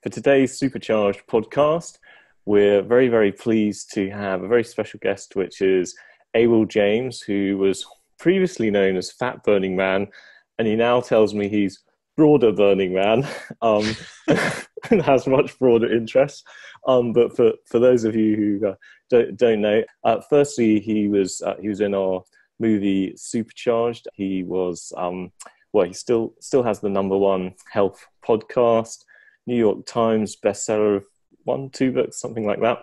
For today's Supercharged podcast, we're very, very pleased to have a very special guest, which is Abel James, who was previously known as Fat Burning Man, and he now tells me he's Broader Burning Man, and has much broader interests. But for those of you who don't know, firstly, he was in our movie Supercharged. He was he still has the #1 health podcast, New York Times bestseller of 1-2 books, something like that.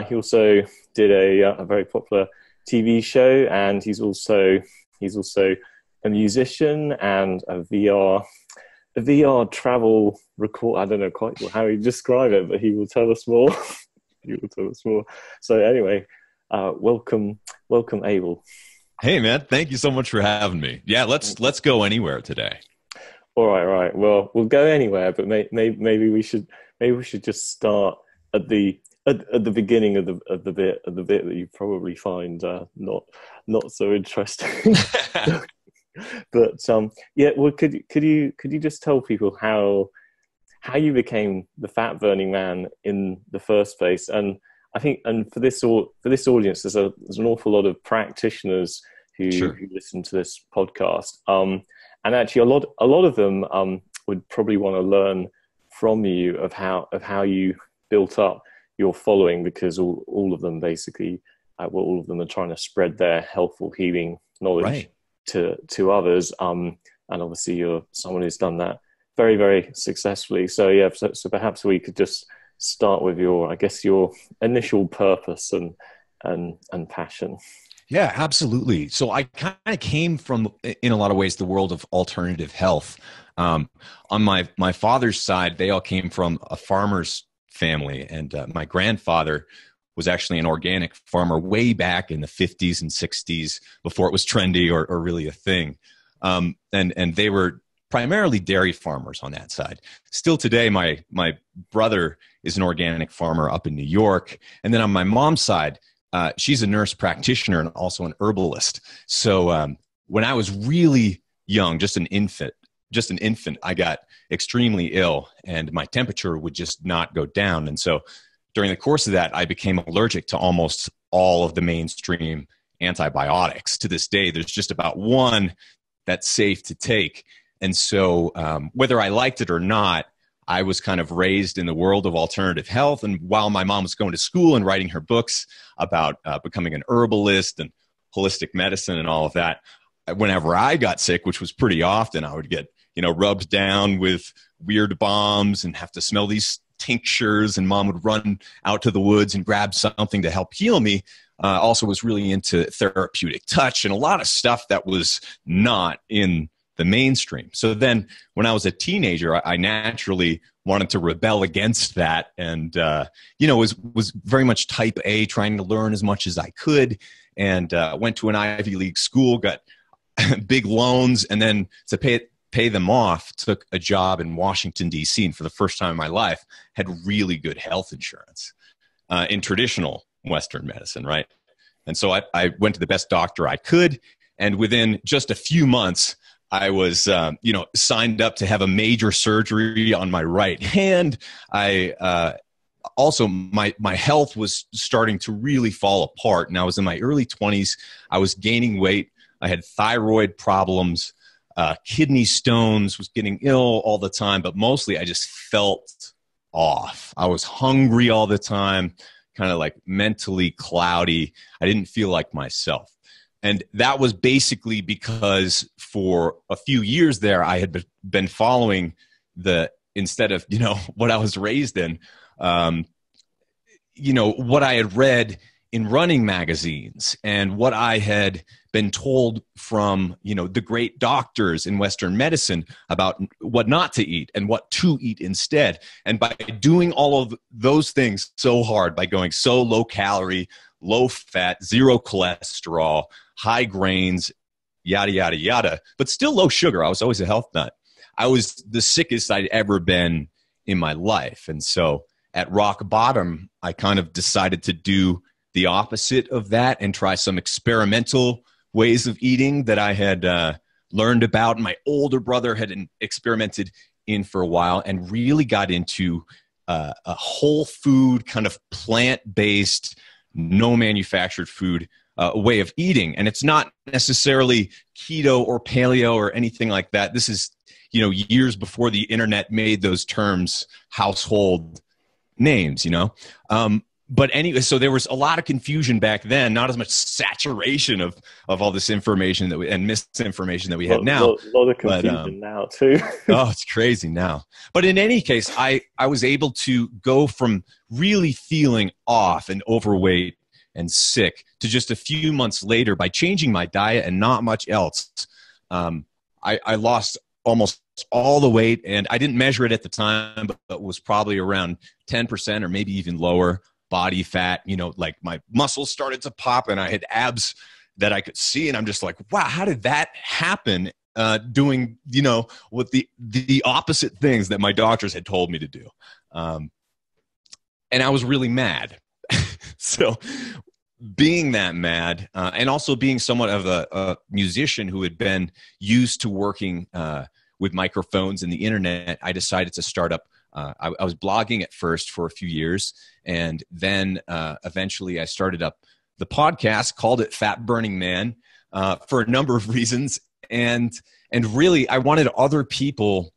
He also did a very popular TV show, and he's also a musician and a VR travel record. I don't know quite how he describe it, but he will tell us more. He will tell us more. So anyway, welcome, Abel. Hey man, thank you so much for having me. Yeah, let's go anywhere today. All right. Well, we'll go anywhere, but maybe we should just start at the beginning of the bit that you probably find not so interesting. But well, could you just tell people how you became the Fat Burning Man in the first place? And I think, and for this audience, there's an awful lot of practitioners who listen to this podcast. And actually, a lot of them would probably want to learn from you of how you built up your following, because all of them basically, all of them are trying to spread their helpful healing knowledge to others. And obviously, you're someone who's done that very, very successfully. So yeah, so perhaps we could just start with your initial purpose and passion. Yeah, absolutely. So I kind of came from, in a lot of ways, the world of alternative health. On my father's side, they all came from a farmer's family, and my grandfather was actually an organic farmer way back in the 50s and 60s, before it was trendy or really a thing. And they were primarily dairy farmers on that side. Still today, my brother is an organic farmer up in New York. And then on my mom's side, she's a nurse practitioner and also an herbalist. So when I was really young, just an infant, I got extremely ill, and my temperature would just not go down. And so during the course of that, I became allergic to almost all of the mainstream antibiotics. To this day, there's just about one that's safe to take. And so whether I liked it or not, I was kind of raised in the world of alternative health. And while my mom was going to school and writing her books about becoming an herbalist and holistic medicine and all of that, whenever I got sick, which was pretty often, I would get, rubbed down with weird bombs and have to smell these tinctures, and mom would run out to the woods and grab something to help heal me. Also was really into therapeutic touch and a lot of stuff that was not in the mainstream. So then when I was a teenager, I naturally wanted to rebel against that, and was very much type A, trying to learn as much as I could, and went to an Ivy League school, got big loans, and then to pay them off, took a job in Washington, D.C., and for the first time in my life had really good health insurance in traditional Western medicine, right? And so I went to the best doctor I could, and within just a few months, I was, signed up to have a major surgery on my right hand. Also, my health was starting to really fall apart, and I was in my early 20s. I was gaining weight. I had thyroid problems, kidney stones, was getting ill all the time, but mostly I just felt off. I was hungry all the time, kind of like mentally cloudy. I didn't feel like myself. And that was basically because for a few years there, I had been following instead of, what I was raised in, what I had read in running magazines and what I had been told from, the great doctors in Western medicine about what not to eat and what to eat instead. And by doing all of those things so hard, by going so low calorie, low fat, zero cholesterol, high grains, yada, yada, yada, but still low sugar. I was always a health nut. I was the sickest I'd ever been in my life. And so at rock bottom, I kind of decided to do the opposite of that and try some experimental ways of eating that I had learned about. My older brother had experimented in for a while and really got into a whole food kind of plant-based, no manufactured food way of eating. And it's not necessarily keto or paleo or anything like that. This is, years before the internet made those terms household names, But anyway, so there was a lot of confusion back then, not as much saturation of all this information and misinformation that we have now. A lot of confusion now too. Oh, it's crazy now. But in any case, I was able to go from really feeling off and overweight and sick to just a few months later, by changing my diet and not much else, I lost almost all the weight, and I didn't measure it at the time, but it was probably around 10% or maybe even lower body fat. Like my muscles started to pop and I had abs that I could see, and I'm just like, wow, how did that happen? Doing, with the opposite things that my doctors had told me to do. And I was really mad. So being that mad, and also being somewhat of a musician who had been used to working with microphones and the internet, I decided to start up. I was blogging at first for a few years, and then eventually I started up the podcast, called it Fat Burning Man, for a number of reasons. And really, I wanted other people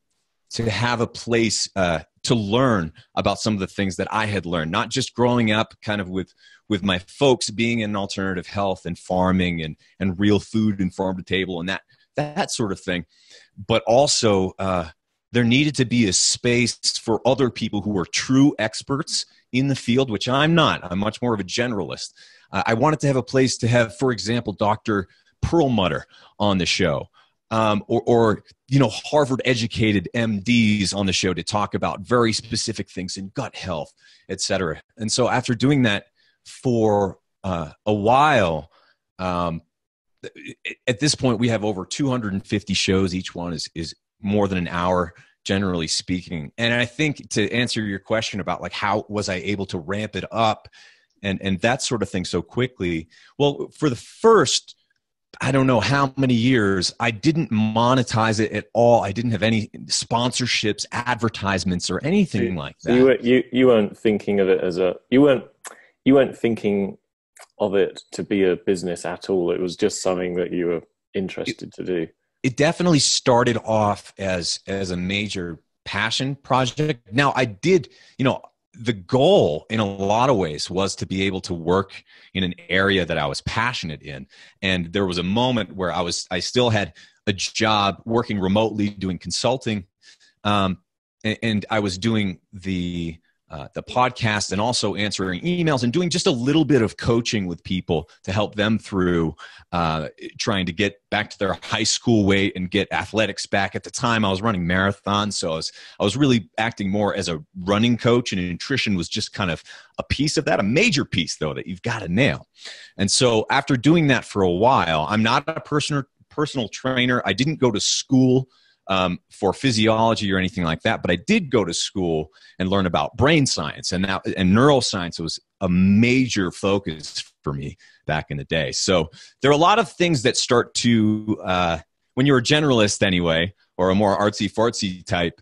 to have a place to learn about some of the things that I had learned, not just growing up kind of with my folks being in alternative health and farming and real food and farm to table and that sort of thing, but also there needed to be a space for other people who were true experts in the field, which I'm not. I'm much more of a generalist. I wanted to have a place to have, for example, Dr. Perlmutter on the show, or Harvard-educated MDs on the show to talk about very specific things in gut health, et cetera. And so after doing that for a while, at this point we have over 250 shows. Each one is more than an hour, generally speaking. And I think, to answer your question about like how was I able to ramp it up and that sort of thing so quickly, well, for the first, I don't know how many years, I didn't monetize it at all. I didn't have any sponsorships, advertisements, or anything like that. So you weren't thinking of it as you weren't thinking of it to be a business at all. It was just something that you were interested to do. It definitely started off as a major passion project. Now I did, the goal in a lot of ways was to be able to work in an area that I was passionate in. And there was a moment where I still had a job working remotely doing consulting. And I was doing the podcast and also answering emails and doing just a little bit of coaching with people to help them through trying to get back to their high school weight and get athletics back. At the time, I was running marathons, so I was really acting more as a running coach, and nutrition was just kind of a piece of that, a major piece, though, that you've got to nail. And so after doing that for a while, I'm not a personal trainer. I didn't go to school for physiology or anything like that, but I did go to school and learn about brain science, and neuroscience was a major focus for me back in the day. So there are a lot of things that start to, when you're a generalist anyway, or a more artsy-fartsy type,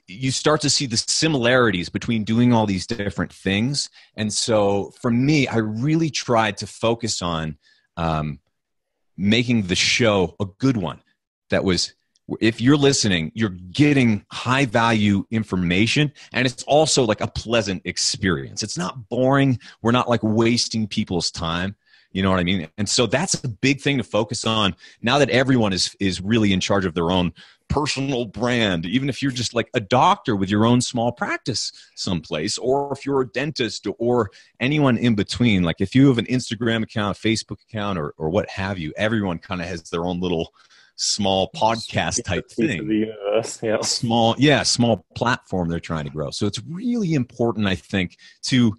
you start to see the similarities between doing all these different things. And so for me, I really tried to focus on making the show a good one that was, if you're listening, you're getting high value information, and it's also like a pleasant experience. It's not boring. We're not like wasting people's time. You know what I mean? And so that's a big thing to focus on now that everyone is really in charge of their own personal brand. Even if you're just like a doctor with your own small practice someplace, or if you're a dentist or anyone in between, like if you have an Instagram account, a Facebook account, or what have you, everyone kind of has their own little small podcast type thing. Of the universe, yeah. Small platform they're trying to grow. So it's really important, I think, to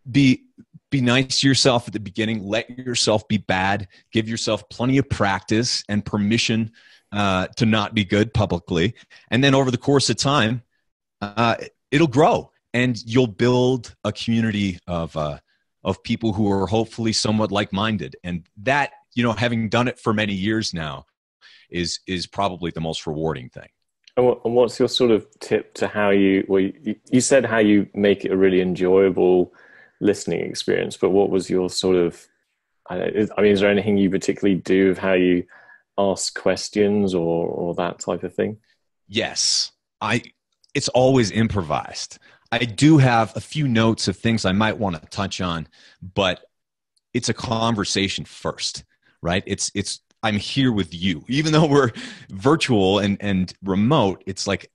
be nice to yourself at the beginning. Let yourself be bad. Give yourself plenty of practice and permission to not be good publicly. And then over the course of time, it'll grow, and you'll build a community of people who are hopefully somewhat like-minded. And that, having done it for many years now, is probably the most rewarding thing. And what's your sort of tip to how you said how you make it a really enjoyable listening experience, but what was your sort of, I mean, is there anything you particularly do of how you ask questions or that type of thing? Yes, it's always improvised. I do have a few notes of things I might want to touch on, but it's a conversation first, right? I'm here with you. Even though we're virtual and remote, it's like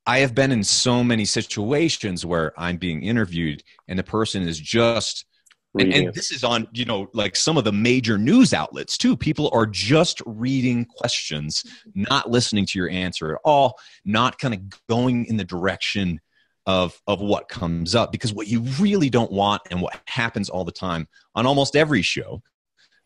I have been in so many situations where I'm being interviewed and the person is just, and this is on, like some of the major news outlets too. People are just reading questions, not listening to your answer at all, not kind of going in the direction of what comes up. Because what you really don't want, and what happens all the time on almost every show,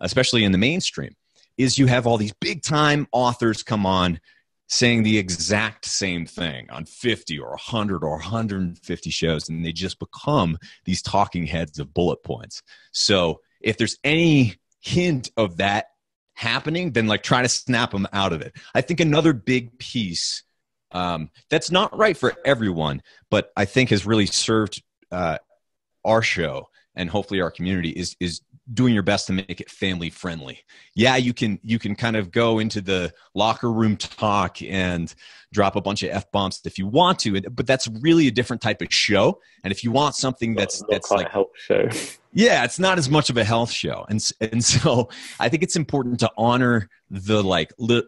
especially in the mainstream, is you have all these big time authors come on saying the exact same thing on 50 or 100 or 150 shows, and they just become these talking heads of bullet points. So if there's any hint of that happening, then like try to snap them out of it. I think another big piece that's not right for everyone, but I think has really served our show and hopefully our community is doing your best to make it family friendly. Yeah, you can kind of go into the locker room talk and drop a bunch of F-bombs if you want to, but that's really a different type of show. And if you want something that's quite like a health show. Yeah, it's not as much of a health show. And so I think it's important to honor the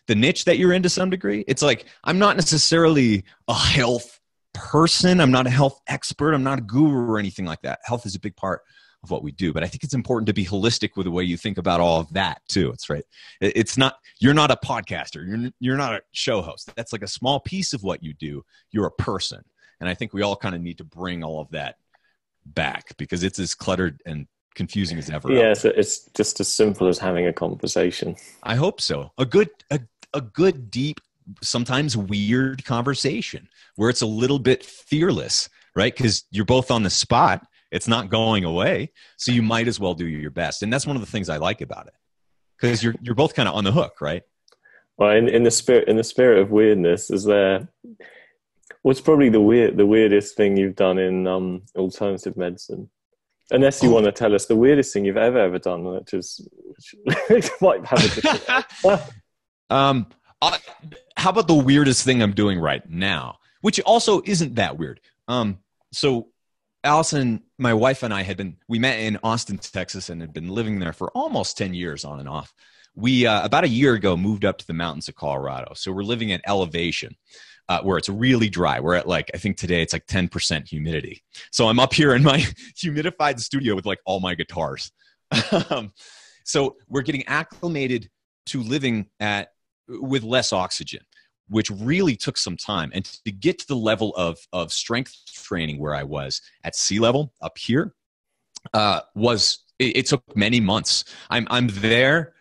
the niche that you're in to some degree. It's like, I'm not necessarily a health person. I'm not a health expert. I'm not a guru or anything like that. Health is a big part of what we do, but I think it's important to be holistic with the way you think about all of that too. It's right. It's not, you're not a podcaster. You're not a show host. That's like a small piece of what you do. You're a person. And I think we all kind of need to bring all of that back because it's as cluttered and confusing as ever. Yeah. So it's just as simple as having a conversation. I hope so. A good, deep, sometimes weird conversation where it's a little bit fearless, right? Because you're both on the spot. It's not going away. So you might as well do your best. And that's one of the things I like about it. Because you're both kind of on the hook, right? Well, in the spirit of weirdness, is there what's probably the weirdest thing you've done in alternative medicine? Unless you want to tell us the weirdest thing you've ever done, which might have a different how about the weirdest thing I'm doing right now, which also isn't that weird. So Allison, my wife, and I we met in Austin, Texas, and had been living there for almost 10 years on and off. We, about a year ago, moved up to the mountains of Colorado. So we're living at elevation where it's really dry. We're at I think today it's like 10% humidity. So I'm up here in my humidified studio with like all my guitars. So we're getting acclimated to living with less oxygen, which really took some time. And to get to the level of strength training where I was at sea level up here it took many months. I'm there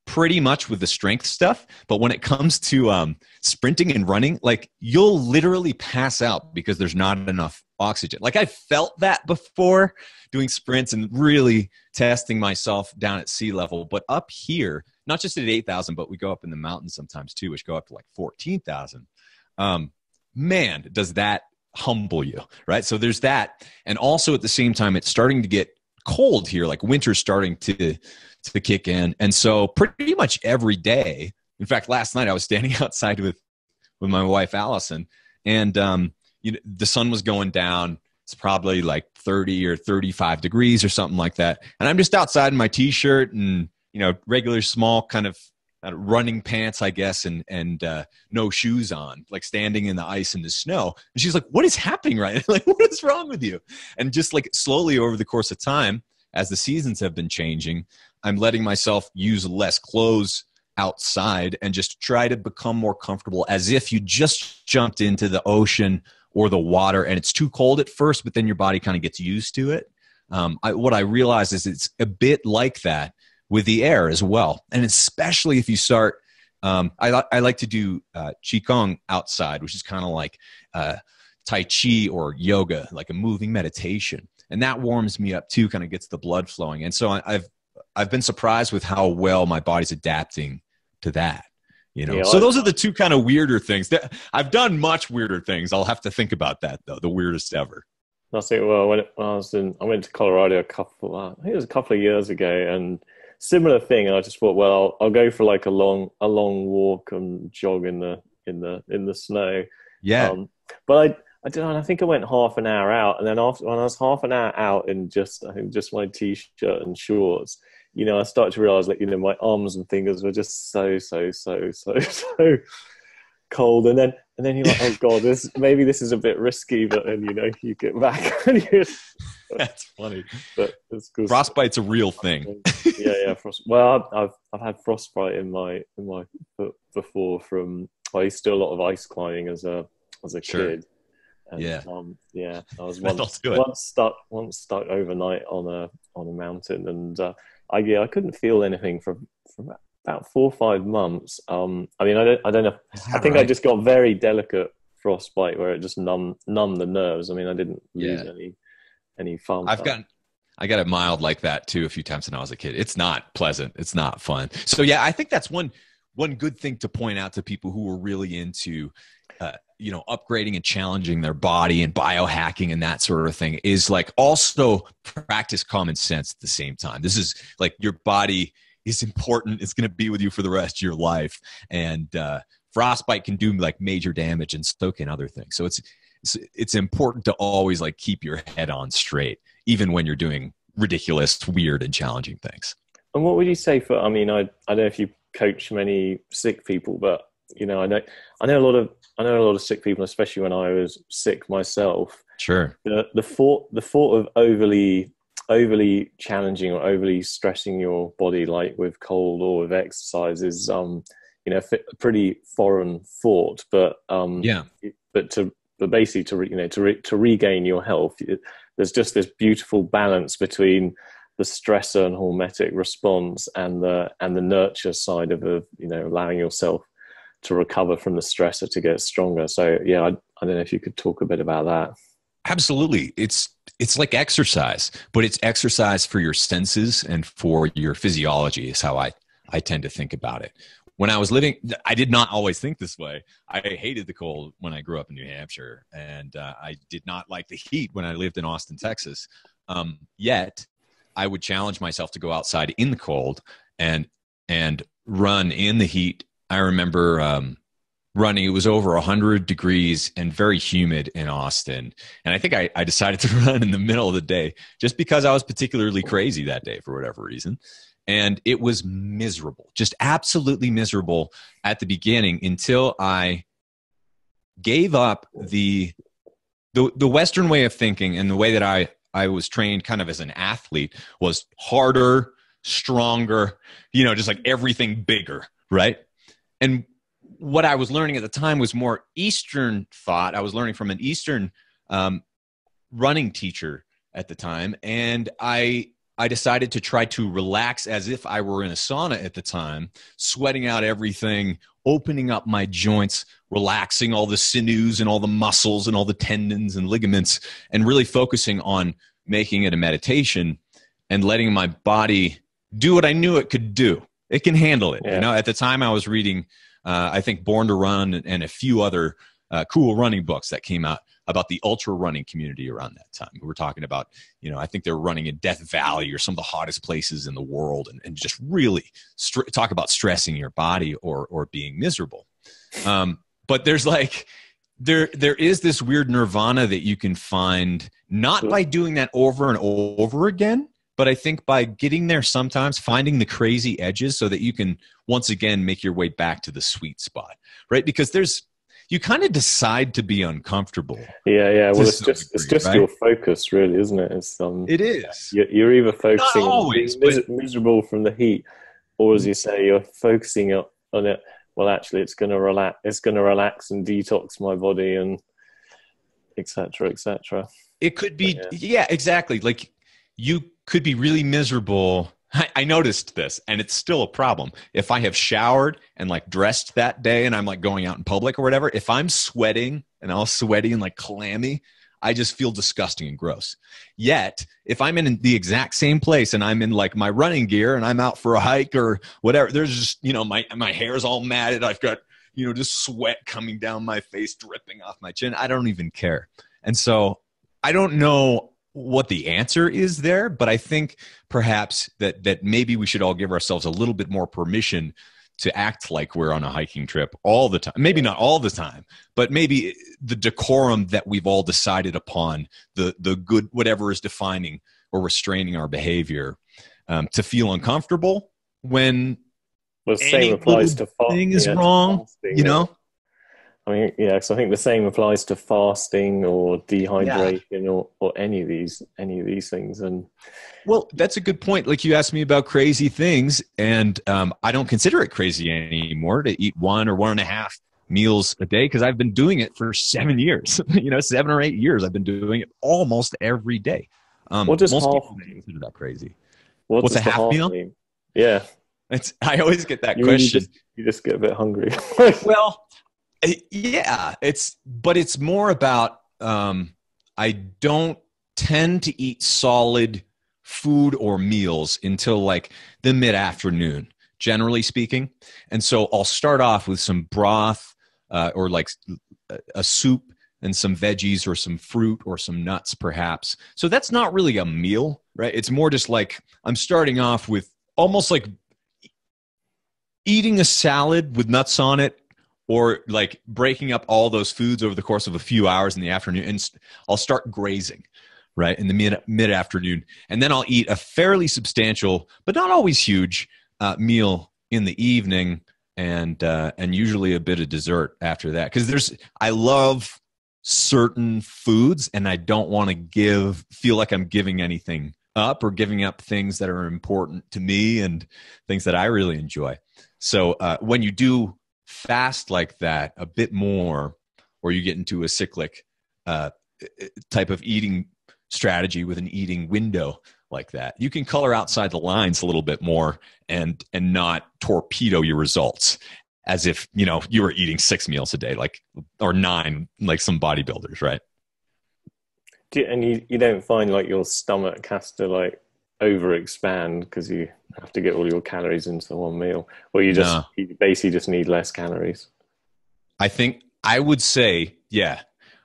pretty much with the strength stuff, but when it comes to sprinting and running, like you'll literally pass out because there's not enough oxygen. Like I felt that before doing sprints and really testing myself down at sea level, but up here, not just at 8,000, but we go up in the mountains sometimes too, which go up to like 14,000. Man, does that humble you, right? So there's that. And also at the same time, it's starting to get cold here, like winter's starting to kick in. And so pretty much every day, in fact, last night I was standing outside with my wife, Allison, and the sun was going down. It's probably like 30 or 35 degrees or something like that. And I'm just outside in my t-shirt and, regular small kind of running pants, I guess, and no shoes on, like standing in the ice and the snow. And she's like, what is happening right now? Like, what is wrong with you? And just like slowly over the course of time, as the seasons have been changing, I'm letting myself use less clothes outside and just try to become more comfortable as if you just jumped into the ocean or the water and it's too cold at first, but then your body kind of gets used to it. What I realize is it's a bit like that with the air as well. And especially if you start, I like to do Qigong outside, which is kind of like Tai Chi or yoga, like a moving meditation. And that warms me up too, kind of gets the blood flowing. And so I've been surprised with how well my body's adapting to that. you know? Yeah, So those are the two kind of weirder things that I've done. Much weirder things. I'll have to think about that though. The weirdest ever. that's it. Well, I went to Colorado I think it was a couple of years ago, and similar thing. And I just thought, well, I'll go for like a long walk and jog in the snow. Yeah. Um, but I don't know. I think I went half an hour out, and then after when I was half an hour out in I think just my t-shirt and shorts, you know, I started to realize, like, you know, my arms and fingers were just so cold, and then you're like, oh god, maybe this is a bit risky, but then, you know, you get back and you. That's funny. But it's good. Frostbite's a real thing. Yeah. Well, I've had frostbite in my foot before from. I used to do a lot of ice climbing as a Sure. kid. And, Yeah. I was once stuck overnight on a mountain, and I couldn't feel anything for about 4 or 5 months. I mean, I don't know. I think I just got very delicate frostbite where it just numbed the nerves. I mean, I didn't lose any fun. I got it mild like that too a few times when I was a kid. It's not pleasant. It's not fun. So yeah, I think that's one good thing to point out to people who are really into, you know, upgrading and challenging their body and biohacking and that sort of thing is like also practice common sense at the same time. This is like your body is important. It's going to be with you for the rest of your life. And frostbite can do like major damage, and so can other things. So it's important to always like keep your head on straight, even when you're doing ridiculous, weird, and challenging things. And what would you say I don't know if you coach many sick people, but, you know, I know a lot of sick people, especially when I was sick myself. Sure. The thought of overly challenging or overly stressing your body, like with cold or with exercise, is you know, a pretty foreign thought. But but basically to regain your health, there's just this beautiful balance between the stressor and hormetic response and the nurture side of you know, allowing yourself to recover from the stressor to get stronger. So yeah, I don't know if you could talk a bit about that. Absolutely. It's like exercise, but it's exercise for your senses and for your physiology is how I tend to think about it. When I was living, I did not always think this way. I hated the cold when I grew up in New Hampshire, and I did not like the heat when I lived in Austin, Texas. Yet I would challenge myself to go outside in the cold and run in the heat. I remember running. It was over 100 degrees and very humid in Austin. And I think I decided to run in the middle of the day just because I was particularly crazy that day for whatever reason. And it was miserable, just absolutely miserable at the beginning until I gave up the Western way of thinking, and the way that I was trained kind of as an athlete was harder, stronger, you know, just like everything bigger, right? And what I was learning at the time was more Eastern thought. I was learning from an Eastern running teacher at the time, and I decided to try to relax as if I were in a sauna at the time, sweating out everything, opening up my joints, relaxing all the sinews and all the muscles and all the tendons and ligaments, and really focusing on making it a meditation and letting my body do what I knew it could do. It can handle it. Yeah. You know, at the time I was reading, I think Born to Run and a few other cool running books that came out about the ultra running community around that time. We were talking about, you know, I think they were running in Death Valley or some of the hottest places in the world, and just really talk about stressing your body or being miserable. But there's like, there is this weird nirvana that you can find, not by doing that over and over again, but I think by getting there sometimes, finding the crazy edges so that you can once again make your way back to the sweet spot, right? Because you kind of decide to be uncomfortable. Yeah. Well, it's just right? Your focus, really, isn't it? It is. You're either focusing on being miserable from the heat, or as you say, you're focusing on it. Well, actually, it's going to relax. It's going to relax and detox my body, and etc. etc. It could be, yeah, exactly. Like you could be really miserable. I noticed this, and it's still a problem. If I have showered and like dressed that day and I'm like going out in public or whatever, if I'm sweating and all sweaty and like clammy, I just feel disgusting and gross. Yet, if I'm in the exact same place and I'm in like my running gear and I'm out for a hike or whatever, there's just, my hair's all matted. I've got, just sweat coming down my face, dripping off my chin. I don't even care. And so I don't know what the answer is there, but I think perhaps that maybe we should all give ourselves a little bit more permission to act like we're on a hiking trip all the time. Maybe not all the time, but maybe the decorum that we've all decided upon, the good, whatever is defining or restraining our behavior, to feel uncomfortable when the same applies to thing is wrong, I mean, yeah, so I think the same applies to fasting or dehydration or any of these things. And well, that's a good point. Like you asked me about crazy things, and I don't consider it crazy anymore to eat 1 or 1.5 meals a day because I've been doing it for 7 years. 7 or 8 years. I've been doing it almost every day. What does most half people mean? consider that crazy. What's a half meal? Mean? Yeah, I always get that question. You just get a bit hungry. Well. Yeah, it's more about I don't tend to eat solid food or meals until like the mid-afternoon, generally speaking. And so I'll start off with some broth or like a soup and some veggies or some fruit or some nuts perhaps. So that's not really a meal, right? It's more just like I'm starting off with almost like eating a salad with nuts on it, or like breaking up all those foods over the course of a few hours in the afternoon. And I'll start grazing, right, in the mid-afternoon. And then I'll eat a fairly substantial, but not always huge, meal in the evening, and usually a bit of dessert after that. Because I love certain foods, and I don't want to feel like I'm giving anything up or giving up things that are important to me and things that I really enjoy. So when you do fast like that a bit more, or you get into a cyclic type of eating strategy with an eating window like that, you can color outside the lines a little bit more and not torpedo your results as if you were eating 6 meals a day, or 9, like some bodybuilders, right? You don't find like your stomach has to like overexpand because you have to get all your calories into one meal, or you basically just need less calories? I would say, yeah,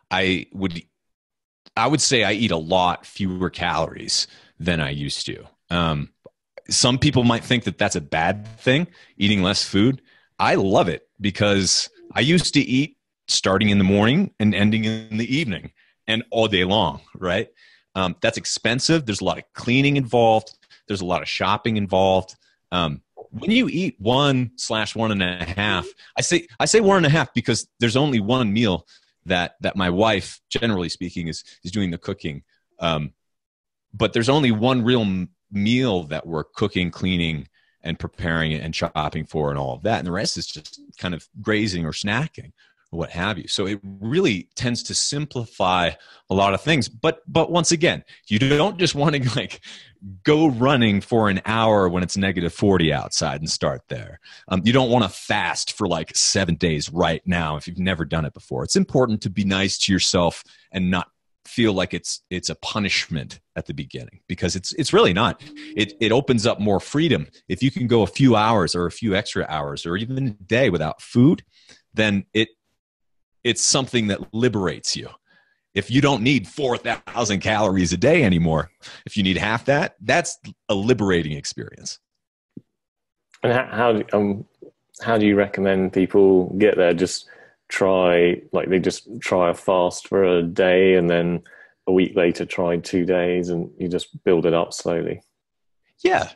I would say I eat a lot fewer calories than I used to. Some people might think that that's a bad thing, eating less food. I love it because I used to eat starting in the morning and ending in the evening and all day long, right? That's expensive. There's a lot of cleaning involved. There's a lot of shopping involved. When you eat 1/1.5, I say 1.5 because there's only one meal that my wife, generally speaking, is doing the cooking. But there's only one real meal that we're cooking, cleaning, and preparing it and shopping for and all of that. And the rest is just kind of grazing or snacking or what have you. So it really tends to simplify a lot of things. But once again, you don't just want to like go running for an hour when it's -40 outside and start there. You don't want to fast for like 7 days right now if you've never done it before. It's important to be nice to yourself and not feel like it's a punishment at the beginning, because it's really not. It opens up more freedom. If you can go a few hours or a few extra hours or even a day without food, then it's something that liberates you. If you don't need 4,000 calories a day anymore, if you need half that, that's a liberating experience. And how do you recommend people get there? They just try a fast for a day and then a week later try 2 days, and you just build it up slowly? Yeah.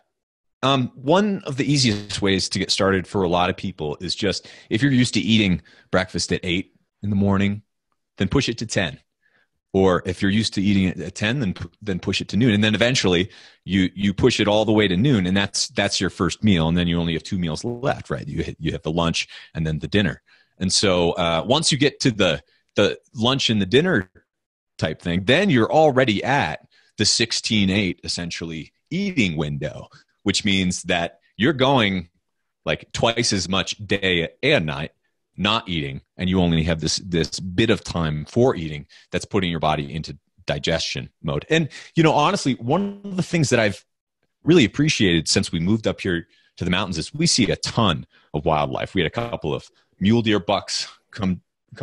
One of the easiest ways to get started for a lot of people is just, if you're used to eating breakfast at 8 in the morning, then push it to 10. Or if you're used to eating it at 10, then push it to noon. And then eventually you push it all the way to noon, and that's your first meal. And then you only have 2 meals left, right? You have the lunch and then the dinner. And so once you get to the lunch and the dinner type thing, then you're already at the 16-8 essentially eating window, which means that you're going like twice as much day and night not eating, and you only have this bit of time for eating, that's putting your body into digestion mode. And, honestly, one of the things that I've really appreciated since we moved up here to the mountains is we see a ton of wildlife. We had a couple of mule deer bucks come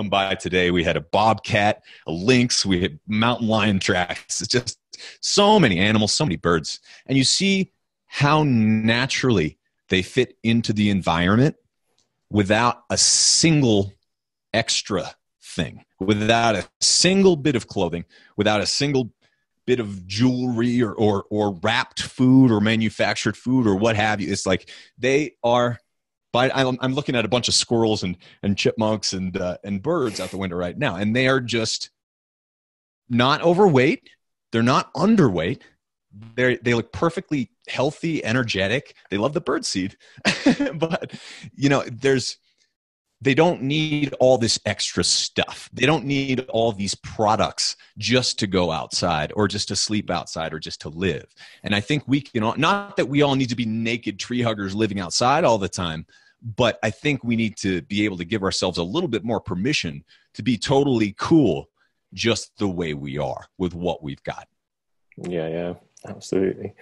by today. We had a bobcat, a lynx, we had mountain lion tracks. It's just so many animals, so many birds. And you see how naturally they fit into the environment without a single extra thing, without a single bit of clothing, without a single bit of jewelry or wrapped food or manufactured food or what have you. It's like they are, I'm looking at a bunch of squirrels and chipmunks and birds out the window right now, and they are just not overweight. They're not underweight. They look perfectly healthy, energetic. They love the birdseed, but they don't need all this extra stuff. They don't need all these products just to go outside or just to sleep outside or just to live. And I think we can, not that we all need to be naked tree huggers living outside all the time, but I think we need to be able to give ourselves a little bit more permission to be totally cool just the way we are with what we've got. Yeah, absolutely.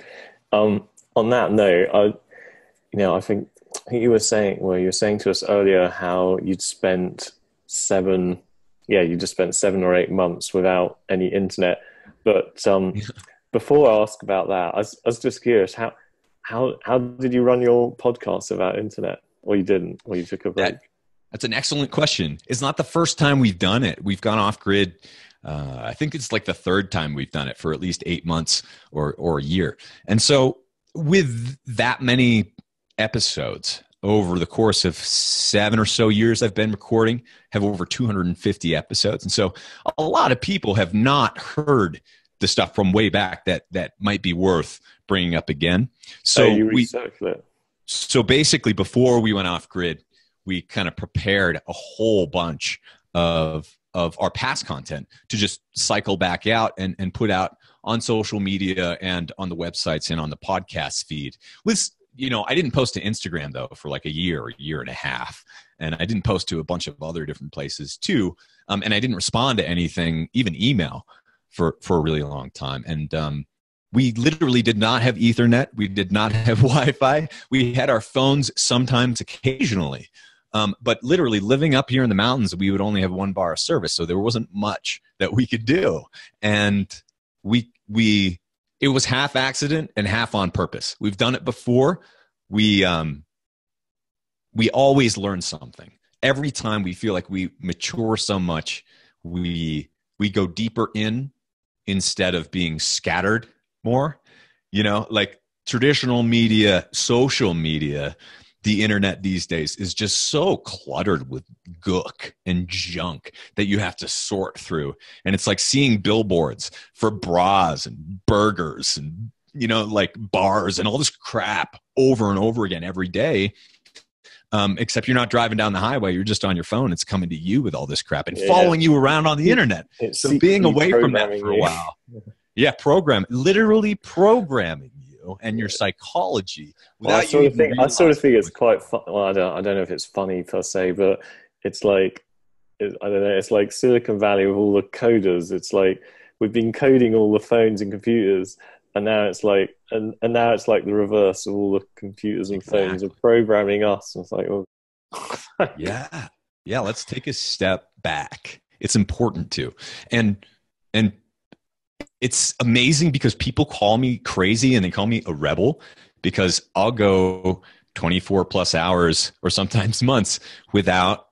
On that note, I think you were saying to us earlier how you'd spent 7 or 8 months without any internet. But before I ask about that, I was just curious, how did you run your podcast without internet? Or you didn't, or you took a break? That's an excellent question. It's not the first time we've done it. We've gone off grid. I think it's like the third time we've done it for at least 8 months or a year. And so with that many episodes over the course of 7 or so years I've been recording, have over 250 episodes. And so a lot of people have not heard the stuff from way back that might be worth bringing up again. So you researched it. So basically, before we went off grid, we kind of prepared a whole bunch of our past content to just cycle back out and put out on social media and on the websites and on the podcast feed. I didn't post to Instagram though for like a year and a half, and I didn't post to a bunch of other different places too, and I didn't respond to anything, even email, for a really long time. And we literally did not have Ethernet. We did not have Wi-Fi. We had our phones sometimes occasionally. But literally living up here in the mountains, we would only have 1 bar of service. So there wasn't much that we could do. And it was half accident and half on purpose. We've done it before. We always learn something. Every time we feel like we mature so much, we go deeper instead of being scattered more, like traditional media, social media, the internet these days is just so cluttered with gook and junk that you have to sort through. And it's like seeing billboards for bras and burgers and, like bars and all this crap over and over again every day. Except you're not driving down the highway. You're just on your phone. It's coming to you with all this crap and following you around on the internet. So being away from that for a while. Yeah, literally programming you and your psychology. I sort of think it's quite fun. Well, I don't know if it's funny per se, but it's like, I don't know, it's like Silicon Valley with all the coders. It's like we've been coding all the phones and computers, and now it's like, and now it's like the reverse of all the computers and phones are programming us. And it's like, oh. yeah, let's take a step back. It's important to, and it's amazing because people call me crazy and they call me a rebel because I'll go 24 plus hours or sometimes months without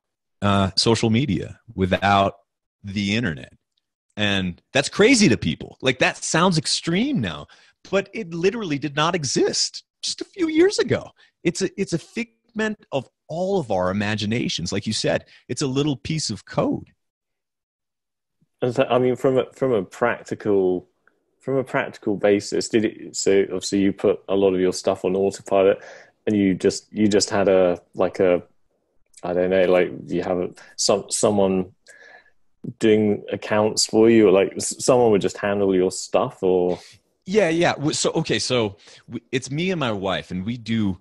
social media, without the internet. And that's crazy to people. Like, that sounds extreme now, but it literally did not exist just a few years ago. It's a figment of all of our imaginations. Like you said, it's a little piece of code. I mean, from a practical basis, so obviously you put a lot of your stuff on autopilot, and you just had I don't know, like you have someone doing accounts for you, or like someone would just handle your stuff, or yeah. So it's me and my wife, and we do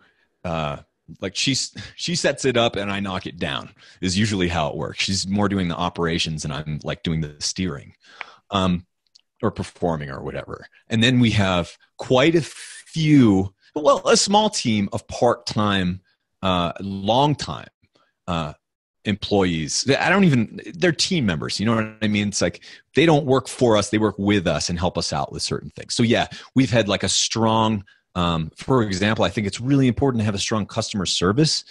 Like she sets it up and I knock it down is usually how it works. She's more doing the operations and I'm like doing the steering, or performing or whatever. And then we have quite a few, well, a small team of part-time, long-time employees. They're team members. You know what I mean? It's like they don't work for us. They work with us and help us out with certain things. So yeah, we've had like a strong, for example, I think it's really important to have a strong customer service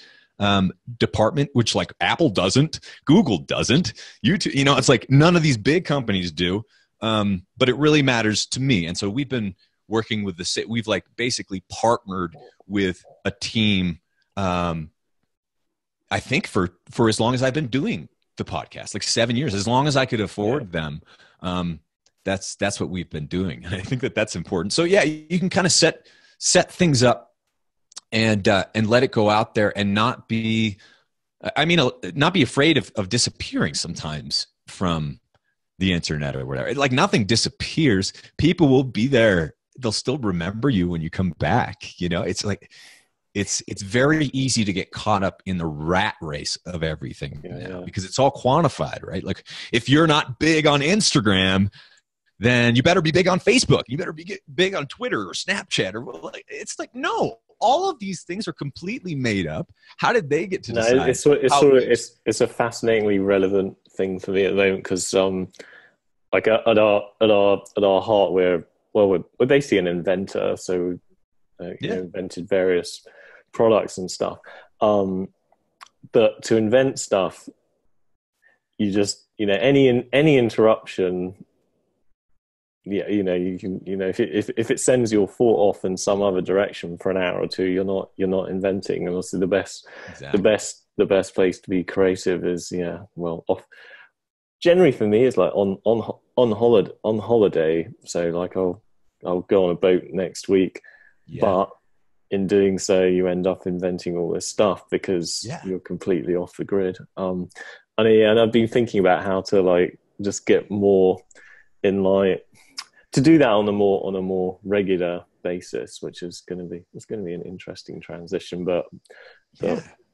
department, which like Apple doesn't, Google doesn't, YouTube, it's like none of these big companies do. But it really matters to me. And so we've been working with we've like basically partnered with a team, I think for as long as I've been doing the podcast, like 7 years, as long as I could afford them. That's what we've been doing. And I think that's important. So yeah, you can kind of set things up and let it go out there and not be afraid of disappearing sometimes from the internet or whatever. Like nothing disappears. People will be there. They'll still remember you when you come back. It's like, it's very easy to get caught up in the rat race of everything now because it's all quantified, right? Like if you're not big on Instagram, then you better be big on Facebook. You better be big on Twitter or Snapchat or like, it's like, no, all of these things are completely made up. How did they get to decide? It's a fascinatingly relevant thing for me at the moment because, like at our heart, we're basically an inventor. So invented various products and stuff. But to invent stuff, you just any interruption. Yeah, you can, if it sends your thought off in some other direction for an hour or two, you're not inventing. And also the best place to be creative is off. Generally for me is like on holiday. So like I'll go on a boat next week, but in doing so, you end up inventing all this stuff because you're completely off the grid. And I've been thinking about how to like just get more in line. To do that on a more regular basis, which is going to be an interesting transition, but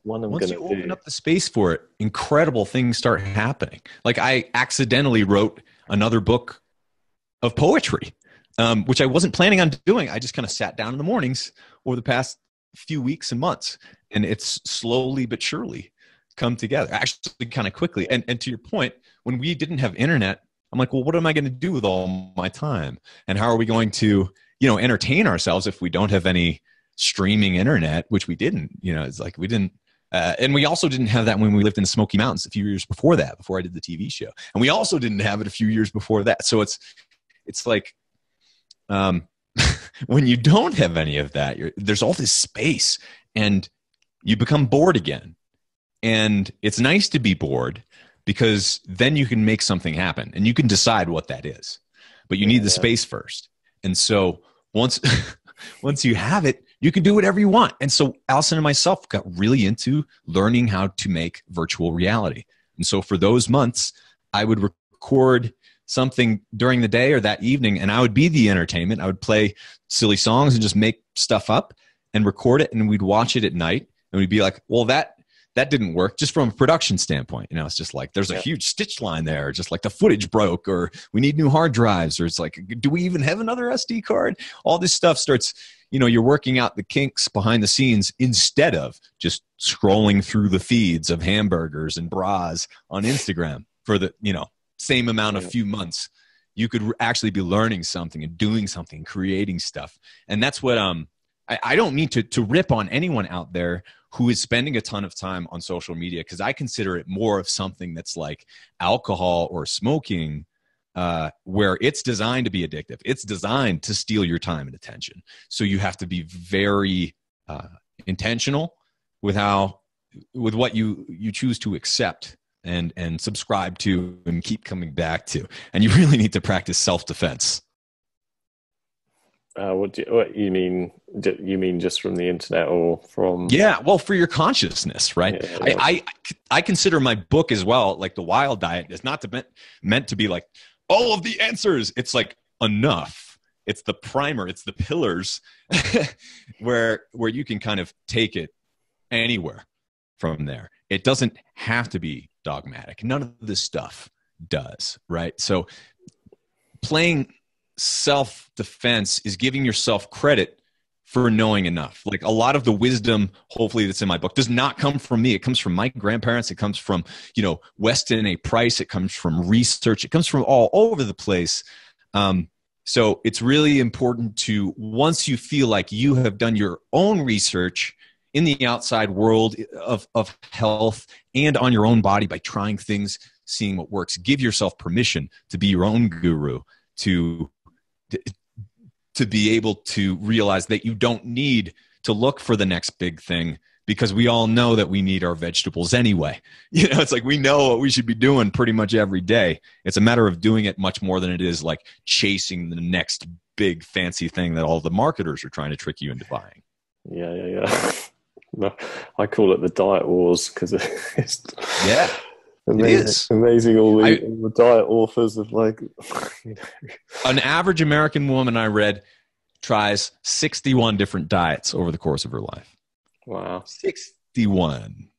one I'm going to do. Once you open up the space for it, incredible things start happening. Like I accidentally wrote another book of poetry, which I wasn't planning on doing. I just kind of sat down in the mornings over the past few weeks and months, and it's slowly but surely come together, actually kind of quickly. And to your point, when we didn't have internet, I'm like, well, what am I going to do with all my time? And how are we going to, entertain ourselves if we don't have any streaming internet, which we didn't, it's like we didn't, and we also didn't have that when we lived in the Smoky Mountains a few years before that, before I did the TV show. And we also didn't have it a few years before that. So it's like, when you don't have any of that, there's all this space and you become bored again. And it's nice to be bored, because then you can make something happen and you can decide what that is, but you need the space first. And so once you have it, you can do whatever you want. And so Allison and myself got really into learning how to make virtual reality. And so for those months, I would record something during the day or that evening, and I would be the entertainment. I would play silly songs and just make stuff up and record it. And we'd watch it at night and we'd be like, well, that didn't work just from a production standpoint. It's just like, there's a huge stitch line there. Just like the footage broke, or we need new hard drives, or it's like, do we even have another SD card? All this stuff starts, you're working out the kinks behind the scenes instead of just scrolling through the feeds of hamburgers and bras on Instagram for the, same amount of few months. You could actually be learning something and doing something, creating stuff. And that's what, I don't mean to rip on anyone out there who is spending a ton of time on social media, because I consider it more of something that's like alcohol or smoking, where it's designed to be addictive. It's designed to steal your time and attention. So you have to be very intentional with what you choose to accept and subscribe to and keep coming back to. And you really need to practice self-defense. What you mean? You mean just from the internet or from? Yeah, well, for your consciousness, right? Yeah. I consider my book as well, like The Wild Diet, is not meant to be like all of the answers. It's like enough. It's the primer. It's the pillars where you can kind of take it anywhere from there. It doesn't have to be dogmatic. None of this stuff does, right? So playing self-defense is giving yourself credit for knowing enough. Like a lot of the wisdom, hopefully, that's in my book does not come from me. It comes from my grandparents. It comes from, Weston A. Price. It comes from research. It comes from all over the place. So it's really important to, once you feel like you have done your own research in the outside world of health and on your own body by trying things, seeing what works, give yourself permission to be your own guru, to be able to realize that you don't need to look for the next big thing, because we all know that we need our vegetables anyway. It's like we know what we should be doing pretty much every day. It's a matter of doing it much more than it is like chasing the next big fancy thing that all the marketers are trying to trick you into buying. Yeah. No, I call it the diet wars because it's amazing. All the diet authors of an average American woman I read tries 61 different diets over the course of her life. Wow. 61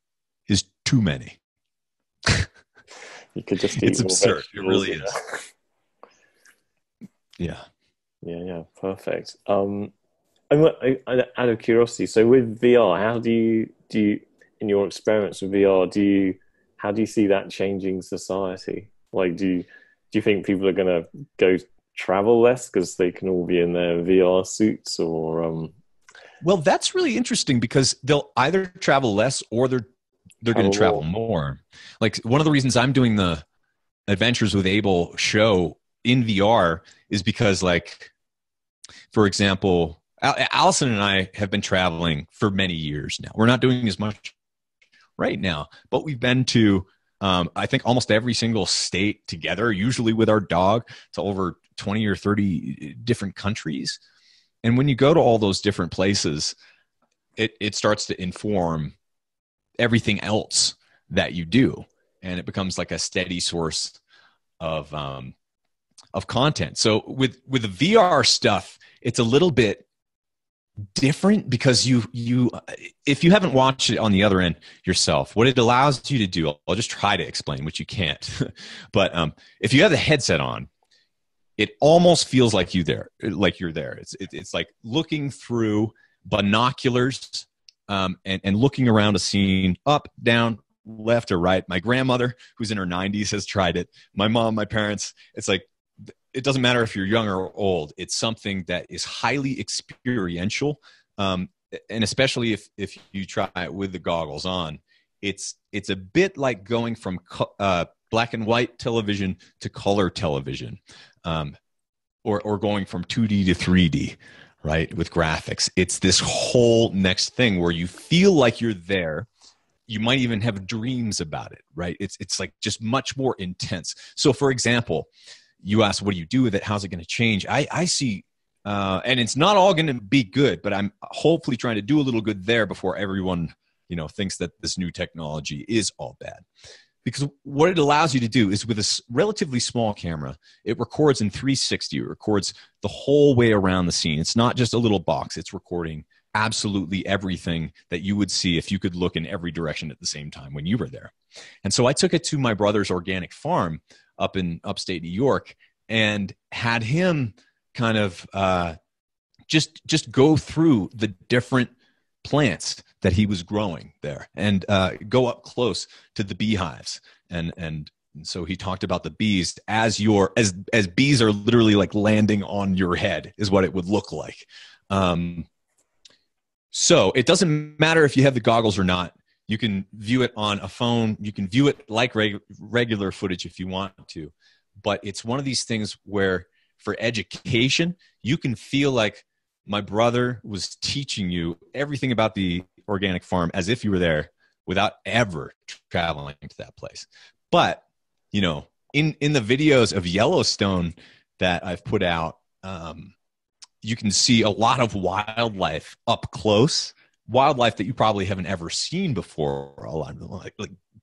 is too many. You could just eat. It's absurd. It really is. Yeah. Perfect. Out of curiosity, so with VR, how do you in your experiments with VR, how do you see that changing society? Like, do you think people are going to go travel less because they can all be in their VR suits, or Well, that's really interesting because they'll either travel less or they're going to travel more. Like one of the reasons I'm doing the Adventures with Abel show in VR is because, like, for example, Allison and I have been traveling for many years now. We're not doing as much right now, but we've been to, I think, almost every single state together, usually with our dog, to over 20 or 30 different countries. And when you go to all those different places, it starts to inform everything else that you do. And it becomes like a steady source of content. So with the VR stuff, it's a little bit different because you if you haven't watched it on the other end yourself, what it allows you to do, I'll just try to explain, which you can't, but if you have the headset on, it almost feels like you're there. It's like looking through binoculars and looking around a scene, up, down, left, or right. My grandmother, who's in her 90s, has tried it. My mom, my parents. It's like, it doesn't matter if you're young or old. It's something that is highly experiential, and especially if you try it with the goggles on, it's a bit like going from black and white television to color television, or going from 2D to 3D, right, with graphics. It's this whole next thing where you feel like you're there. You might even have dreams about it, right? It's like just much more intense. So, for example, you asked, what do you do with it? How's it going to change? I see, and it's not all going to be good, but I'm hopefully trying to do a little good there before everyone, thinks that this new technology is all bad. Because what it allows you to do is, with a relatively small camera, it records in 360. It records the whole way around the scene. It's not just a little box. It's recording absolutely everything that you would see if you could look in every direction at the same time when you were there. And so I took it to my brother's organic farm up in upstate New York and had him kind of just go through the different plants that he was growing there and go up close to the beehives. And so he talked about the bees as bees are literally like landing on your head is what it would look like. So it doesn't matter if you have the goggles or not. You can view it on a phone. You can view it like regular footage if you want to. But it's one of these things where, for education, you can feel like my brother was teaching you everything about the organic farm as if you were there without ever traveling to that place. But, in the videos of Yellowstone that I've put out, you can see a lot of wildlife up close, wildlife that you probably haven't ever seen before. A lot of like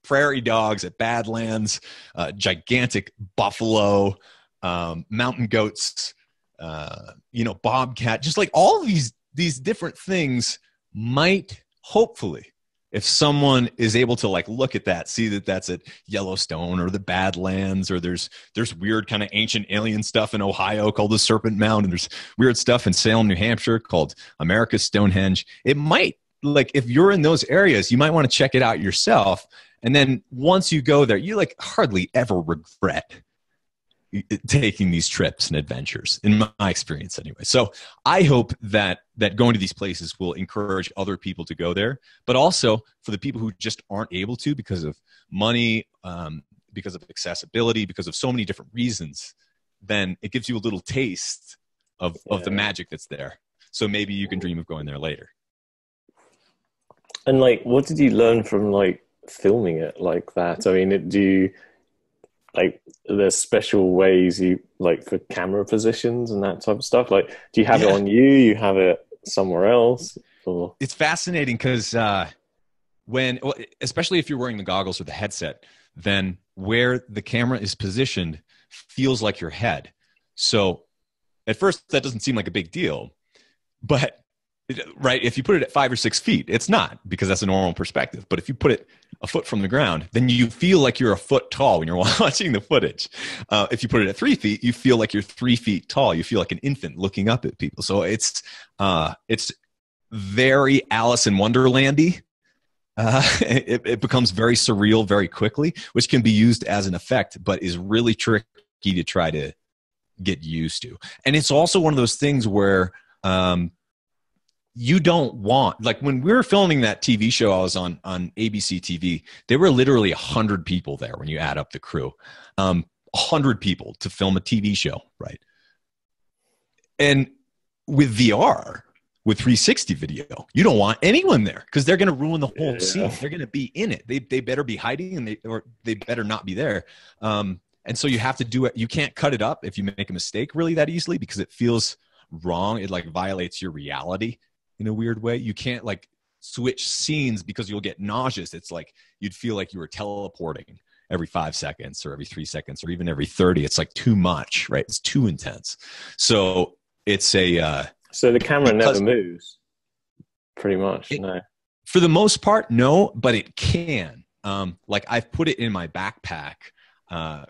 prairie dogs at Badlands, gigantic buffalo, mountain goats, bobcat, just like all of these different things might hopefully if someone is able to like look at that, see that that's at Yellowstone or the Badlands, or there's weird kind of ancient alien stuff in Ohio called the Serpent Mound, and there's weird stuff in Salem, New Hampshire called America's Stonehenge. It might, like, if you're in those areas, you might want to check it out yourself. And then once you go there, you like hardly ever regret taking these trips and adventures, in my experience anyway. So I hope that going to these places will encourage other people to go there, but also for the people who just aren't able to because of money, because of accessibility, because of so many different reasons, then it gives you a little taste of the magic that's there. So maybe you can dream of going there later. And like, what did you learn from like filming it like that? I mean, do you, like, there's special ways you like for camera positions and that type of stuff? Like, do you have it on you? You have it somewhere else? Or? It's fascinating because especially if you're wearing the goggles or the headset, then where the camera is positioned feels like your head. So at first that doesn't seem like a big deal, but right, if you put it at 5 or 6 feet, it's not, because that's a normal perspective. But if you put it a foot from the ground, then you feel like you're a foot tall when you're watching the footage. If you put it at 3 feet, you feel like you're 3 feet tall. You feel like an infant looking up at people. So it's very Alice in Wonderlandy. It becomes very surreal very quickly, which can be used as an effect, but is really tricky to try to get used to. And it's also one of those things where you don't want, like when we were filming that TV show I was on ABC TV, there were literally 100 people there when you add up the crew. 100 people to film a TV show, right? And with VR, with 360 video, you don't want anyone there because they're going to ruin the whole scene. They're going to be in it. They better be hiding, and they better not be there. And so you have to do it. You can't cut it up if you make a mistake really that easily, because it feels wrong. It like violates your reality in a weird way. You can't like switch scenes because you'll get nauseous. It's like you'd feel like you were teleporting every 5 seconds or every 3 seconds or even every 30. It's like too much, right? It's too intense. So it's a so the camera never moves, pretty much. No, for the most part, no, but it can. Like I've put it in my backpack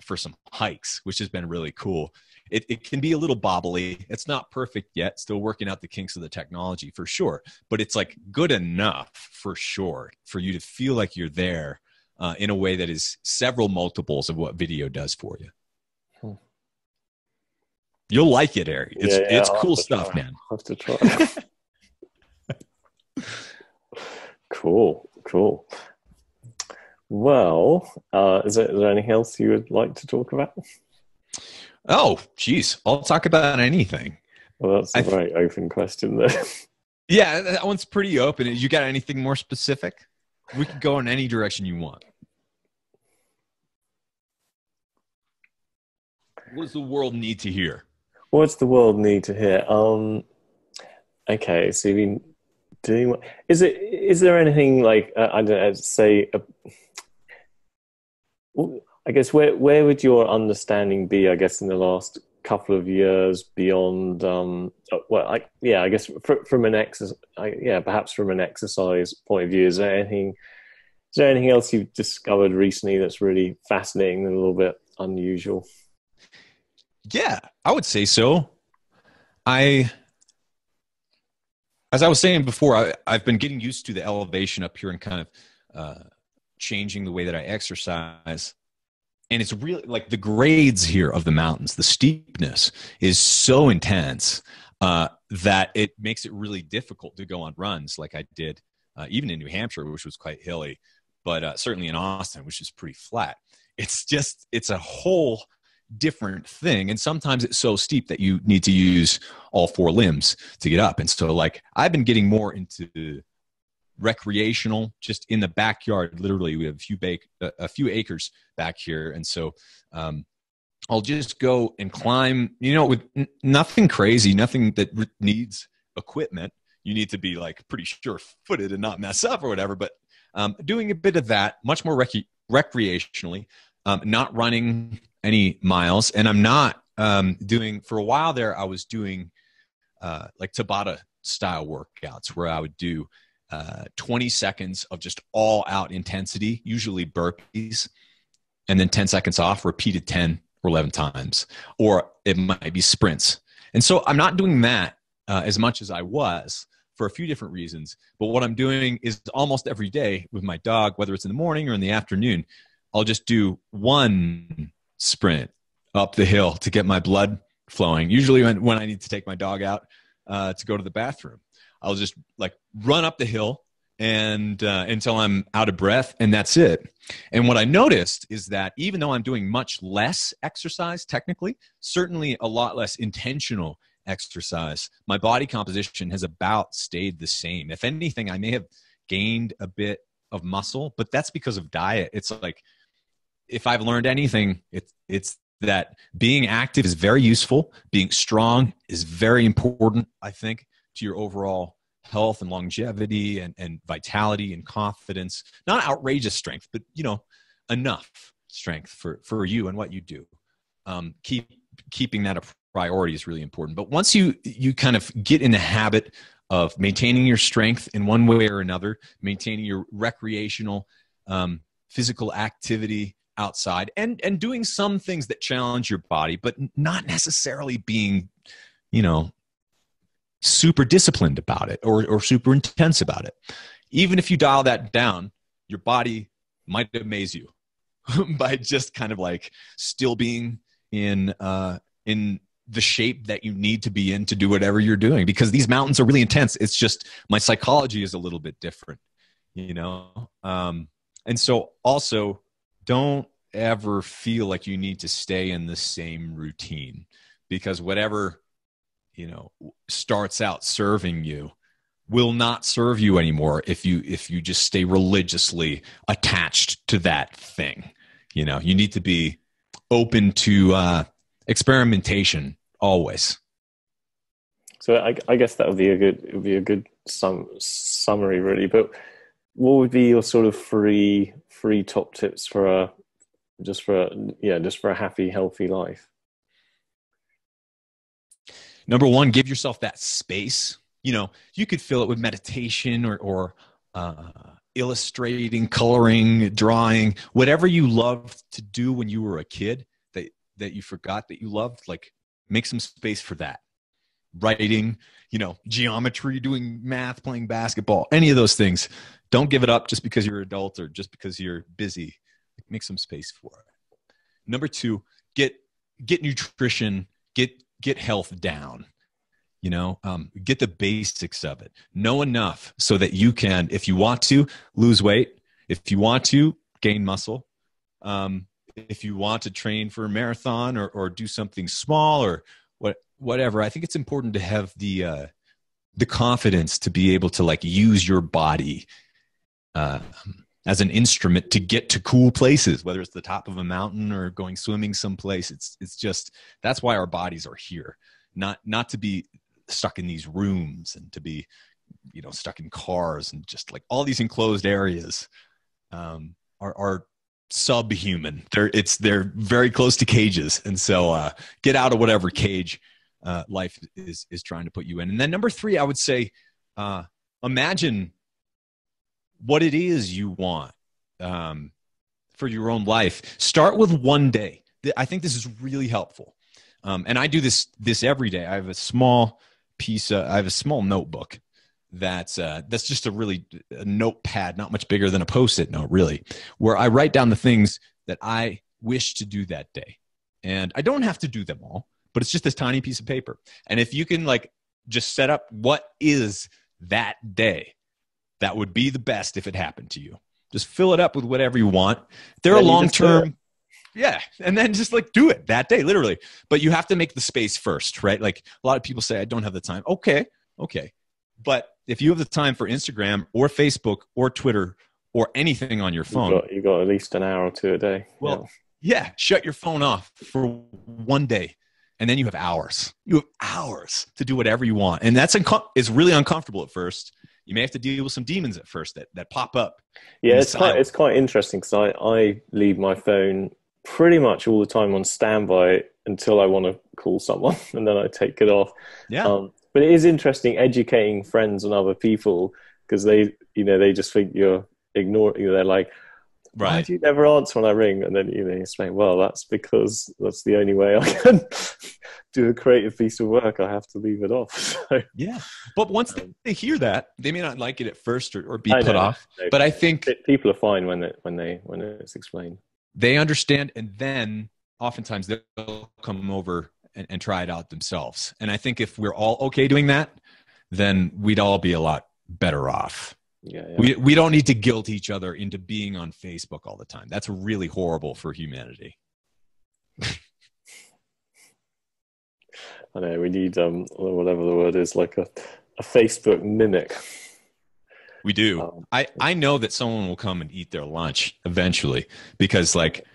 for some hikes, which has been really cool. It can be a little bobbly. It's not perfect yet. Still working out the kinks of the technology for sure. But it's like good enough for sure for you to feel like you're there in a way that is several multiples of what video does for you. You'll like it, Ari. It's cool stuff, man. I'll have to try. Cool. Well, is there anything else you would like to talk about? Oh, geez. I'll talk about anything. Well, that's a very open question there. Yeah, that one's pretty open. You got anything more specific? We can go in any direction you want. What does the world need to hear? What's the world need to hear? Okay, so you've been doing what? Is there anything like, I don't know, say, I guess where would your understanding be, I guess, in the last couple of years beyond, I guess from an perhaps from an exercise point of view, is there anything else you've discovered recently that's really fascinating and a little bit unusual? Yeah, I would say so. As I was saying before, I've been getting used to the elevation up here and kind of changing the way that I exercise. And it's really like the grades here of the mountains, the steepness is so intense that it makes it really difficult to go on runs like I did even in New Hampshire, which was quite hilly, but certainly in Austin, which is pretty flat. It's a whole different thing. And sometimes it's so steep that you need to use all 4 limbs to get up. And so like I've been getting more into recreational, just in the backyard. Literally, we have a few acres back here, and so I'll just go and climb. With nothing crazy, nothing that needs equipment. You need to be like pretty sure-footed and not mess up or whatever. But doing a bit of that, much more recreationally, not running any miles, and I'm not doing. For a while there, I was doing like Tabata style workouts where I would do 20 seconds of just all out intensity, usually burpees, and then 10 seconds off, repeated 10 or 11 times, or it might be sprints. And so I'm not doing that as much as I was for a few different reasons. But what I'm doing is almost every day with my dog, whether it's in the morning or in the afternoon, I'll just do one sprint up the hill to get my blood flowing. Usually when I need to take my dog out to go to the bathroom, I'll just like run up the hill and until I'm out of breath, and that's it. And what I noticed is that even though I'm doing much less exercise, technically, certainly a lot less intentional exercise, my body composition has about stayed the same. If anything, I may have gained a bit of muscle, but that's because of diet. It's like, if I've learned anything, it's that being active is very useful. Being strong is very important, I think, to your overall health and longevity and vitality and confidence. Not outrageous strength, but, you know, enough strength for you and what you do. Keeping that a priority is really important. But once you kind of get in the habit of maintaining your strength in one way or another, maintaining your recreational physical activity outside, and doing some things that challenge your body, but not necessarily being, you know, super disciplined about it or super intense about it. Even if you dial that down, your body might amaze you by just kind of like still being in the shape that you need to be in to do whatever you're doing, because these mountains are really intense. It's just my psychology is a little bit different, you know? And so also, don't ever feel like you need to stay in the same routine, because whatever, you know, starts out serving you will not serve you anymore if you just stay religiously attached to that thing. You know, you need to be open to experimentation always. So I guess that would be a good summary, really. But what would be your sort of free top tips for a happy, healthy life? Number one, give yourself that space. You know, you could fill it with meditation or illustrating, coloring, drawing, whatever you loved to do when you were a kid that you forgot that you loved. Like, make some space for that. Writing, you know, geometry, doing math, playing basketball, any of those things. Don't give it up just because you're an adult or just because you're busy. Make some space for it. Number two, get nutrition, get health down. You know, get the basics of it. Know enough so that you can, if you want to, lose weight. If you want to, gain muscle. If you want to train for a marathon or do something small or whatever, I think it's important to have the confidence to be able to like use your body as an instrument to get to cool places, whether it's the top of a mountain or going swimming someplace. It's just, that's why our bodies are here, not to be stuck in these rooms and to be, you know, stuck in cars and just like all these enclosed areas are subhuman. They're very close to cages. And so get out of whatever cage life is trying to put you in. And then number three, I would say, imagine what it is you want for your own life. Start with one day. I think this is really helpful. And I do this every day. I have a small notebook that's just a notepad, not much bigger than a Post-it note, really, where I write down the things that I wish to do that day. And I don't have to do them all, but it's just this tiny piece of paper. And if you can like just set up what is that day that would be the best if it happened to you, just fill it up with whatever you want. They're a long-term. Yeah. And then just like do it that day, literally. But you have to make the space first, right? Like a lot of people say, I don't have the time. Okay. But if you have the time for Instagram or Facebook or Twitter or anything on your phone, you got at least an hour or two a day. Well, yeah, shut your phone off for one day. And then you have hours. You have hours to do whatever you want. And it's really uncomfortable at first. You may have to deal with some demons at first that pop up. Yeah, it's quite interesting because I leave my phone pretty much all the time on standby until I want to call someone, and then I take it off. Yeah. But it is interesting educating friends and other people because they just think you're ignoring. They're like, why Right. do you never answer when I ring? And then you explain, well, that's because that's the only way I can do a creative piece of work. I have to leave it off. So, Yeah. But once they hear that, they may not like it at first or be I put know, off. But I think people are fine when it's explained. they understand, and then oftentimes they'll come over and try it out themselves. And I think if we're all okay doing that, then we'd all be a lot better off. Yeah, yeah. We don't need to guilt each other into being on Facebook all the time. That's really horrible for humanity. I know we need whatever the word is, like a Facebook mimic. We do. I know that someone will come and eat their lunch eventually, because like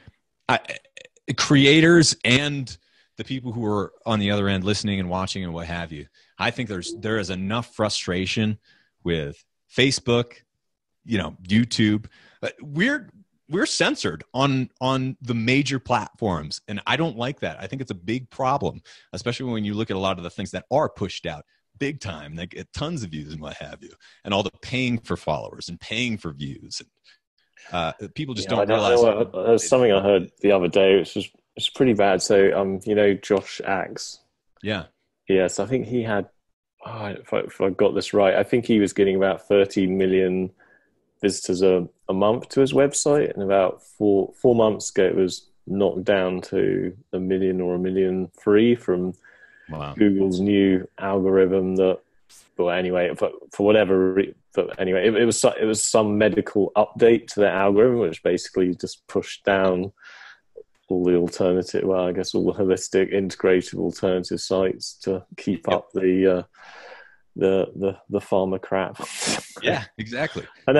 creators and the people who are on the other end listening and watching and what have you, I think there is enough frustration with Facebook, YouTube. We're censored on the major platforms, and I don't like that. I think it's a big problem, especially when you look at a lot of the things that are pushed out big time, they get tons of views and what have you, and all the paying for followers and paying for views, and people just don't realize. There's something I heard the other day, which was it's pretty bad. So Josh Axe. Yeah. Yes, I think he had. If I got this right, I think he was getting about 13 million visitors a month to his website, and about four months ago it was knocked down to 1 million or 1.3 million from Google's new algorithm that. But anyway, for whatever, but anyway, it was some medical update to the algorithm, which basically just pushed down all the alternative. Well, I guess all the holistic, integrated alternative sites to keep up the pharma crap. Yeah, exactly. And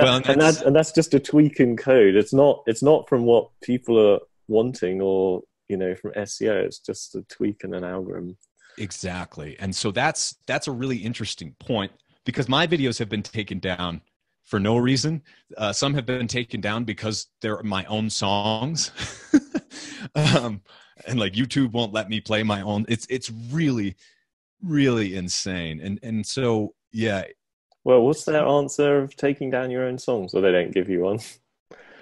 that's just a tweak in code. It's not from what people are wanting or from SEO. It's just a tweak in an algorithm. Exactly. And so that's a really interesting point, because my videos have been taken down for no reason. Some have been taken down because they're my own songs. And like YouTube won't let me play my own. It's really, really insane. And so, yeah. Well, what's their answer of taking down your own songs? Or they don't give you one?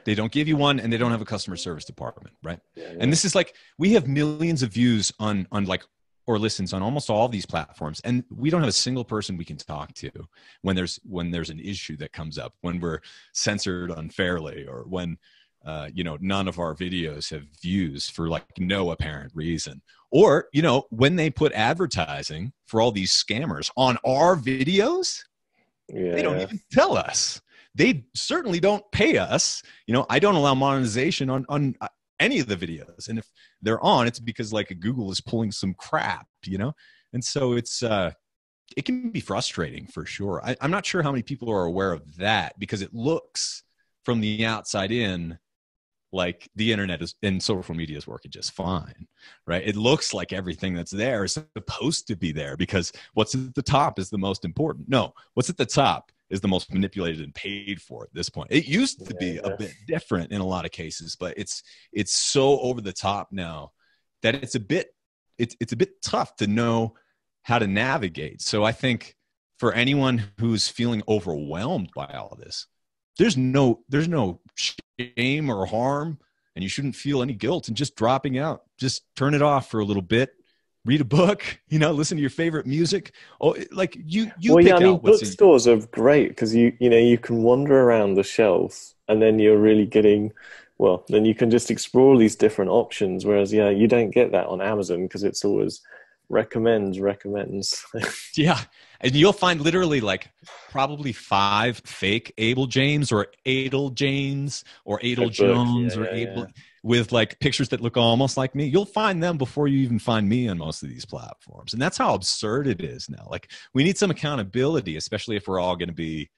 They don't give you one, and they don't have a customer service department, right? Yeah. And this is like, we have millions of views on like, or listens on almost all these platforms, and we don't have a single person we can talk to when there's an issue that comes up, when we're censored unfairly, or when none of our videos have views for like no apparent reason, or when they put advertising for all these scammers on our videos. Yeah. They don't even tell us. They certainly don't pay us. I don't allow monetization on any of the videos, and if they're on, it's because like Google is pulling some crap, and so it's it can be frustrating for sure. I'm not sure how many people are aware of that, because it looks from the outside in like the internet and social media is working just fine, right? It looks like everything that's there is supposed to be there, because what's at the top is the most important. No, what's at the top is the most manipulated and paid for at this point. It used to be a bit different in a lot of cases, but it's so over the top now that it's a bit tough to know how to navigate. So I think for anyone who's feeling overwhelmed by all this, there's no shame or harm, and you shouldn't feel any guilt in just dropping out. Just turn it off for a little bit. Read a book, listen to your favorite music. Oh, like you well, pick out what's bookstores are great, because you can wander around the shelves, and then you're really getting, then you can just explore these different options. Whereas, you don't get that on Amazon, because it's always recommends. Yeah. And you'll find literally like probably 5 fake Abel James or Adel James or Adel Jones or Abel with like pictures that look almost like me. You'll find them before you even find me on most of these platforms. And that's how absurd it is now. Like, we need some accountability, especially if we're all going to be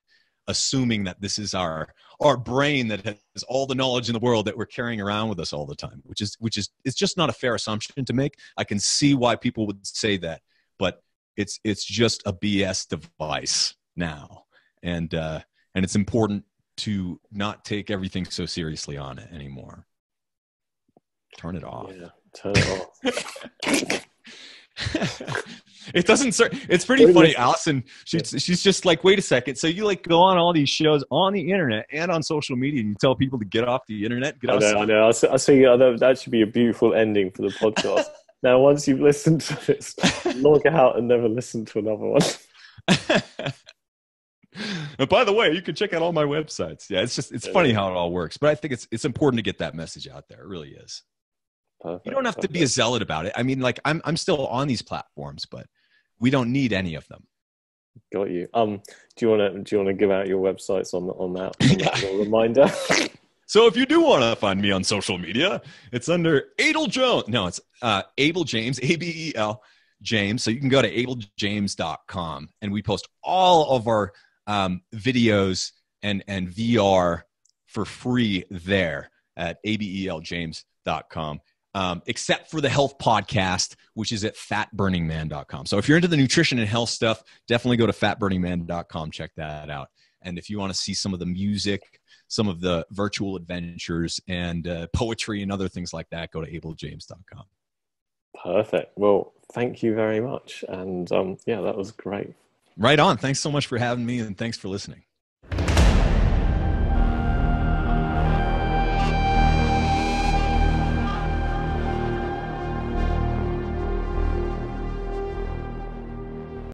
assuming that this is our brain that has all the knowledge in the world that we're carrying around with us all the time, which is it's just not a fair assumption to make. I can see why people would say that, but it's just a BS device now, and it's important to not take everything so seriously on it anymore. Turn it off. Yeah, turn it off. It doesn't. It's pretty funny, Allison. She's just like, wait a second. So you like go on all these shows on the internet and on social media, and you tell people to get off the internet. I know. I see. That should be a beautiful ending for the podcast. Now, once you've listened to this, log out and never listen to another one. And by the way, you can check out all my websites. Yeah, it's funny how it all works, but I think it's important to get that message out there. It really is. Perfect, you don't have to be a zealot about it. I mean, like I'm still on these platforms, but we don't need any of them. Got you. Do you want to give out your websites on that little reminder? So if you do want to find me on social media, it's under Abel Jones. No, it's Abel James, ABEL James. So you can go to abeljames.com, and we post all of our videos and VR for free there at abeljames.com. Except for the health podcast, which is at fatburningman.com. So if you're into the nutrition and health stuff, definitely go to fatburningman.com. Check that out. And if you want to see some of the music, some of the virtual adventures and poetry and other things like that, go to abeljames.com. Perfect. Well, thank you very much. And yeah, that was great. Right on. Thanks so much for having me, and thanks for listening.